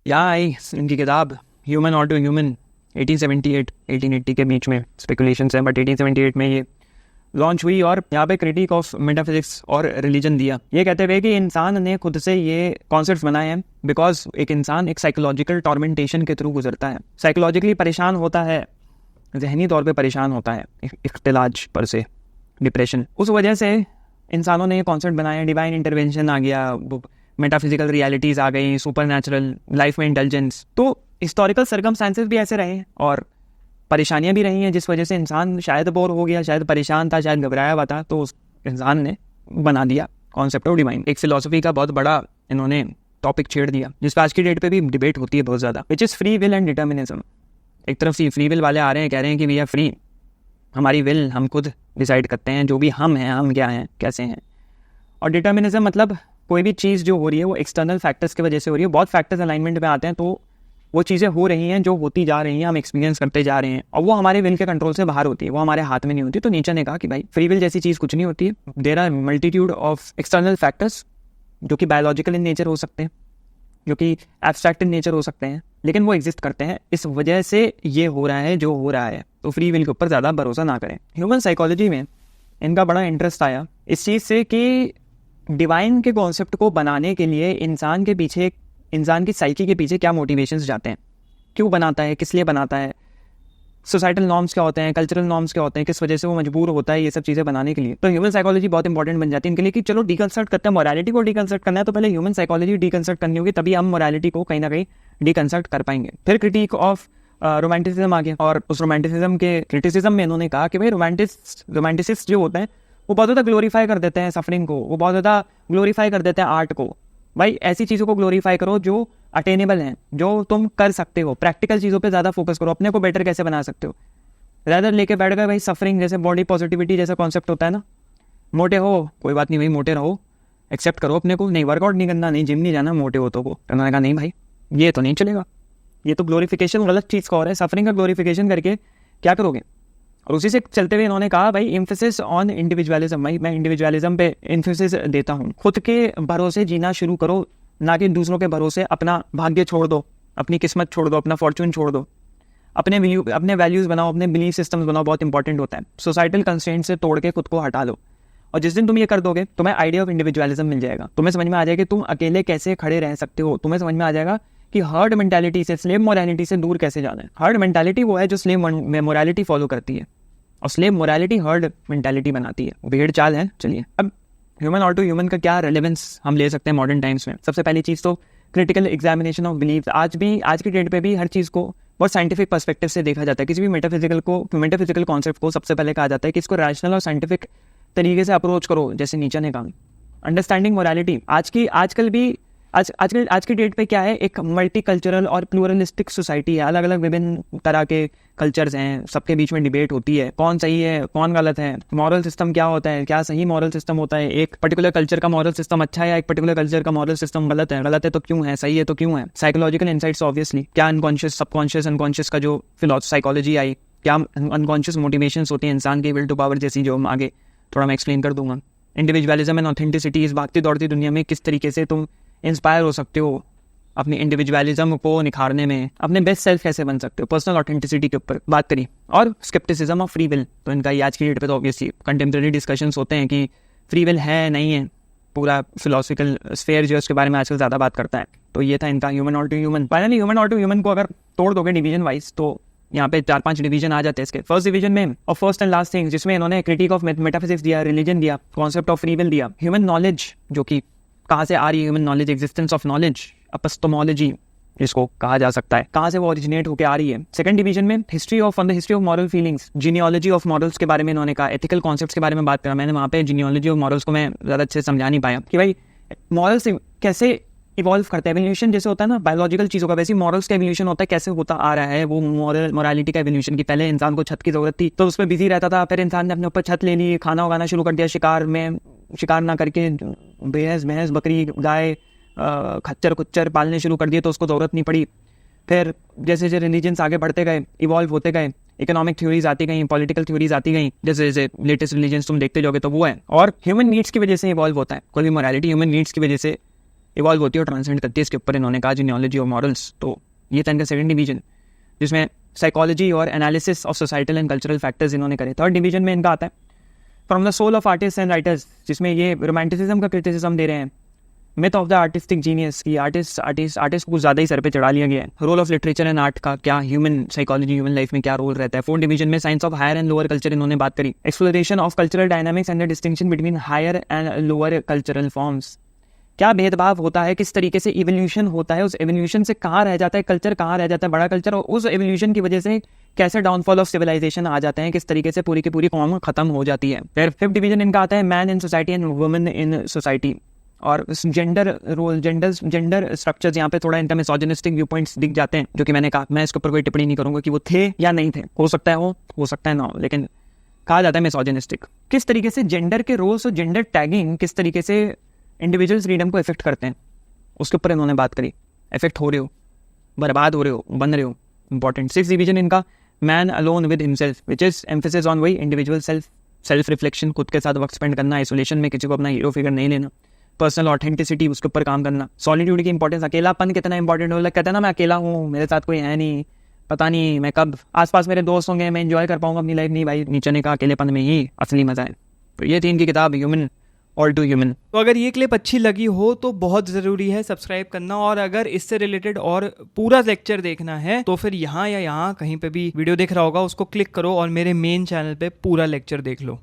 यहाँ आई इनकी किताब ह्यूमन ऑटो ह्यूमन 1878 1880 के बीच में स्पेकुलेशंस हैं, बट 1878 में ये लॉन्च हुई और यहाँ पे क्रिटिक ऑफ मेटाफिजिक्स और रिलीजन दिया, ये कहते हुए कि इंसान ने खुद से ये कॉन्सेप्ट्स बनाए हैं बिकॉज एक इंसान एक साइकोलॉजिकल टॉर्मेंटेशन के थ्रू गुजरता है, साइकोलॉजिकली परेशान होता है, जहनी तौर पे परेशान होता है, इख्तिलाज पर से डिप्रेशन, उस वजह से इंसानों ने ये कॉन्सेप्ट बनाया। डिवाइन इंटरवेंशन आ गया, मेटाफिजिकल रियलिटीज़ आ गई, सुपर नेचुरल, लाइफ में इंटेलिजेंस। तो हिस्टोरिकल सर्कमस्टांसेस भी ऐसे रहे और परेशानियां भी रही हैं जिस वजह से इंसान शायद बोर हो गया, शायद परेशान था, शायद घबराया हुआ था, तो उस इंसान ने बना दिया कॉन्सेप्ट ऑफ डिवाइन। एक फिलोसफी का बहुत बड़ा इन्होंने टॉपिक छेड़ दिया जिस पर आज की डेट पे भी डिबेट होती है बहुत ज़्यादा, which is free will and determinism. एक तरफ से फ्री विल वाले आ रहे हैं, कह रहे हैं कि वी आर फ्री, हमारी विल हम खुद डिसाइड करते हैं जो भी हम हैं, हम क्या हैं, कैसे हैं। और डिटर्मिनिज्म मतलब कोई भी चीज़ जो हो रही है वो एक्सटर्नल फैक्टर्स की वजह से हो रही है। बहुत फैक्टर्स अलाइनमेंट में आते हैं तो वो चीज़ें हो रही हैं, जो होती जा रही हैं, हम एक्सपीरियंस करते जा रहे हैं और वो हमारे विल के कंट्रोल से बाहर होती है, वो हमारे हाथ में नहीं होती। तो नीचे ने कहा कि भाई फ्री विल जैसी चीज़ कुछ नहीं होती है, there are multitude of external factors जो कि बायोलॉजिकल इन नेचर हो सकते हैं, जो कि एब्स्ट्रैक्ट इन नेचर हो सकते हैं, लेकिन वो एग्जिस्ट करते हैं, इस वजह से ये हो रहा है जो हो रहा है। तो फ्री विल के ऊपर ज़्यादा भरोसा ना करें। ह्यूमन साइकोलॉजी में इनका बड़ा इंटरेस्ट आया इस चीज़ से कि डिवाइन के कॉन्सेप्ट को बनाने के लिए इंसान के पीछे, इंसान की साइकी के पीछे क्या मोटिवेशंस जाते हैं, क्यों बनाता है, किस लिए बनाता है, सोसाइटल नॉर्म्स क्या होते हैं, कल्चरल नॉर्म्स क्या होते हैं, किस वजह से वो मजबूर होता है ये सब चीज़ें बनाने के लिए। तो ह्यूमन साइकोलॉजी बहुत इंपॉर्टेंट बन जाती है इनके लिए कि चलो डीकंस्ट्रक्ट करते हैं, मोरालिटी को डीकंस्ट्रक्ट करना है तो पहले ह्यूमन साइकोलॉजी डीकंस्ट्रक्ट करनी होगी, तभी हम मोरालिटी को कहीं ना कहीं डीकंस्ट्रक्ट कर पाएंगे। फिर क्रिटिक ऑफ रोमांटिसिज्म आ गया और उस रोमांटिसिज्म के क्रिटिसिज्म में इन्होंने कहा कि भाई रोमांटिसिस्ट जो होते हैं वो बहुत ज़्यादा ग्लोरीफाई कर देते हैं सफरिंग को, वो बहुत ज़्यादा ग्लोरीफाई कर देते हैं आर्ट को। भाई ऐसी चीज़ों को ग्लोरीफाई करो जो अटेनेबल हैं, जो तुम कर सकते हो, प्रैक्टिकल चीज़ों पे ज़्यादा फोकस करो, अपने को बेटर कैसे बना सकते हो। रैदर लेके बैठ गए भाई सफरिंग, जैसे बॉडी पॉजिटिविटी जैसा कॉन्सेप्ट होता है ना, मोटे हो कोई बात नहीं भाई, मोटे रहो, एक्सेप्ट करो अपने को, नहीं वर्कआउट नहीं करना, नहीं जिम नहीं जाना, मोटे हो तो वो। उन्होंने कहा नहीं भाई ये तो नहीं चलेगा, ये तो ग्लोरीफिकेशन गलत चीज़ का हो रहा है, सफरिंग का ग्लोरीफिकेशन करके क्या करोगे। और उसी से चलते हुए इन्होंने कहा भाई एम्फेसिस ऑन इंडिविजुअलिज्म, भाई मैं इंडिविजुअलिज्म पे एम्फेसिस देता हूँ, खुद के भरोसे जीना शुरू करो, ना कि दूसरों के भरोसे। अपना भाग्य छोड़ दो, अपनी किस्मत छोड़ दो, अपना फॉर्चून छोड़ दो, अपने वैल्यूज़ बनाओ, अपने बिलीफ सिस्टम्स बनाओ, बहुत इंपॉर्टेंट होता है। सोसाइटल कंस्ट्रेंट से तोड़ के खुद को हटा लो, और जिस दिन तुम ये कर दोगे तुम्हें आइडिया ऑफ इंडिविजुअलिज्म मिल जाएगा, तुम्हें समझ में आ जाएगा कि तुम अकेले कैसे खड़े रह सकते हो, तुम्हें समझ में आ जाएगा कि हर्ड मेंटालिटी से, स्लेव मोरालिटी से दूर कैसे जाना है। हर्ड मेंटालिटी वो है जो स्लेव मोरालिटी फॉलो करती है और स्लेव मोरालिटी हर्ड मेंटालिटी बनाती है, भेड़ चाल है। चलिए अब ह्यूमन ऑटो ह्यूमन का क्या रेलेवेंस हम ले सकते हैं मॉडर्न टाइम्स में। सबसे पहली चीज़ तो क्रिटिकल एग्जामिनेशन ऑफ बिलीफ। आज की डेट पे भी हर चीज़ को बहुत साइंटिफिक पर्सपेक्टिव से देखा जाता है। किसी भी मेटाफिजिकल कॉन्सेप्ट को सबसे पहले कहा जाता है कि इसको रैशनल और साइंटिफिक तरीके से अप्रोच करो, जैसे नीचे ने कहा। अंडरस्टैंडिंग मोरालिटी, आज की डेट पे क्या है, एक मल्टी कल्चरल और प्लूरलिस्टिक सोसाइटी है, अलग अलग विभिन्न तरह के कल्चर्स हैं, सबके बीच में डिबेट होती है, कौन सही है कौन गलत है, मॉरल सिस्टम क्या होता है, क्या सही मॉरल सिस्टम होता है, एक पर्टिकुलर कल्चर का मॉरल सिस्टम अच्छा है या एक पर्टिकुलर कल्चर का मॉरल सिस्टम गलत है तो क्यों है, सही है तो क्यों है। साइकोलॉजिकल इनसाइट्स ऑब्वियसली, क्या अनकॉन्शियस सबकॉन्शियस अनकॉन्शियस का जो साइकोलॉजी आई, क्या अनकॉन्शियस मोटिवेशंस होती है इंसान की, विल टू पावर जैसी, जो आगे थोड़ा मैं एक्सप्लेन कर दूंगा। इंडिविजुअलिज्म एंड ऑथेंटिसिटी, इस भागती दौड़ती दुनिया में किस तरीके से तुम इंस्पायर हो सकते हो अपनी इंडिविजुअलिज्म को निखारने में, अपने बेस्ट सेल्फ कैसे बन सकते हो, पर्सनल ऑथेंटिसिटी के ऊपर बात करी। और स्केप्टिसिज्म ऑफ फ्री विल, तो इनका आज की डेट पे तो ऑब्वियसली कंटेम्प्रेरी डिस्कशंस होते हैं कि फ्री विल है नहीं है, पूरा फिलोसफिकल स्फेयर जो है उसके बारे में आजकल ज़्यादा बात करता है। तो ये था इनका human auto human. Finally human auto human को अगर तोड़ दोगे डिवीजन वाइज तो यहाँ पे 4-5 डिवीजन आ जाते हैं इसके। फर्स्ट डिवीजन में और फर्स्ट एंड लास्ट थिंग जिसमें इन्होंने क्रिटिक ऑफ मेटाफिजिक्स दिया, रिलीजन दिया, कॉन्सेप्ट ऑफ फ्री विल दिया, ह्यूमन नॉलेज जो कि कहाँ से आ रही है, human knowledge, existence of knowledge, epistemology जिसको कहा जा सकता है, कहाँ से वो ओरिजिनेट होकर आ रही है। सेकंड डिवीजन में history of moral feelings, genealogy of morals के बारे में इन्होंने कहा, एथिकल कॉन्सेप्ट्स के बारे में बात करा। मैंने वहाँ पे जीनियोलॉजी ऑफ मॉरल्स को मैं ज़्यादा अच्छे से समझा नहीं पाया कि भाई मॉरल्स कैसे इवॉल्व करता है, एवोल्यूशन जैसे होता है ना बायोलॉजिकल चीज़ों का, वैसे मॉरल्स का एवोल्यूशन होता है, कैसे होता आ रहा है वो मोरालिटी का एवोल्यूशन। की पहले इंसान को छत की जरूरत थी तो उस पर बिजी रहता था, फिर इंसान ने अपने ऊपर छत ले ली, खाना उगाना शुरू कर दिया, शिकार ना करके भैंस बकरी गाय खच्चर खुच्चर पालने शुरू कर दिए तो उसको ज़रूरत नहीं पड़ी। फिर जैसे जैसे रिलीजन्स आगे बढ़ते गए, इवॉल्व होते गए, इकोनॉमिक थ्योरीज आती गई, पॉलिटिकल थ्योरीज आती गई, जैसे जैसे लेटेस्ट रिलीजन्स तुम देखते जाओगे तो वो है। और ह्यूमन नीड्स की वजह से इवॉल्व होता है कोई भी मोरालिटी, ह्यूमन नीड्स की वजह से इवॉल्व होती है और ट्रांसेंड करती है। इसके ऊपर इन्होंने कहा जीनियोलॉजी और मॉरल्स। तो ये था इनका सेकंड डिवीजन, जिसमें साइकोलॉजी और analysis of societal and cultural factors इन्होंने करे। थर्ड डिवीजन में इनका आता है from the soul of artist and writers, जिसमें ये रोमांटिसिज्म का क्रिटिसिज्म दे रहे हैं। Myth of the artistic genius की आर्टिस्ट को कुछ ज़्यादा ही सर पे चढ़ा लिया गया है। Role of literature and art का क्या, ह्यूमन साइकोलॉजी ह्यूमन लाइफ में क्या रोल रहता है। फोर्थ डिवीजन में science of higher and lower culture इन्होंने बात करी। Exploration of cultural dynamics and the distinction between higher and lower cultural forms. क्या भेदभाव होता है, किस तरीके से इवोल्यूशन होता है, उस इवोल्यूशन से कहाँ रह जाता है कल्चर, कहाँ रह जाता है बड़ा कल्चर, और उस इवोल्यूशन की वजह से कैसे डाउनफॉल ऑफ सिविलाइजेशन आ जाते हैं, किस तरीके से पूरी की पूरी कौम खत्म हो जाती है। फिर फिफ्थ डिवीजन इनका आता है man in society and women in society, और जेंडर रोल, जेंडर स्ट्रक्चर्स। यहाँ पे थोड़ा इनका मिसोजिनिस्टिक व्यू पॉइंट्स दिख जाते हैं, जो कि मैंने कहा मैं इसके ऊपर कोई टिप्पणी नहीं करूंगा कि वो थे या नहीं थे, हो सकता है हो सकता है ना हो, लेकिन कहा जाता है मिसोजिनिस्टिक। किस तरीके से जेंडर के रोल्स और जेंडर टैगिंग किस तरीके से इंडिविजुअल फ्रीडम को इफेक्ट करते हैं, उसके ऊपर इन्होंने बात करी। इफेक्ट हो रहे हो, बर्बाद हो रहे हो, बन रहे हो, इंपॉर्टेंट। सिक्स डिवीजन इनका man alone with himself, which is emphasis on वही इंडिविजुअल सेल्फ रिफ्लेक्शन, खुद के साथ वक्त स्पेंड करना, आइसोलेशन में किसी को अपना हीरो फिगर नहीं लेना, पर्सनल ऑथेंटिसिटी उसके ऊपर काम करना, सॉलिट्यूड की इंपॉर्टेंस, अकेलापन कितना इंपॉर्टेंट हो। कहते हैं ना मैं अकेला हूँ, मेरे साथ कोई है नहीं, पता नहीं मैं कब आसपास मेरे दोस्त होंगे, मैं एंजॉय कर पाऊंगा अपनी लाइफ। नहीं भाई, नीचे ने कहा अकेलेपन में ही असली मजा है। तो ये थी इनकी किताब ह्यूमन ऑल टू ह्यूमन। तो अगर ये क्लिप अच्छी लगी हो तो बहुत ज़रूरी है सब्सक्राइब करना, और अगर इससे रिलेटेड और पूरा लेक्चर देखना है तो फिर यहाँ या यहाँ कहीं पे भी वीडियो दिख रहा होगा, उसको क्लिक करो और मेरे मेन चैनल पे पूरा लेक्चर देख लो।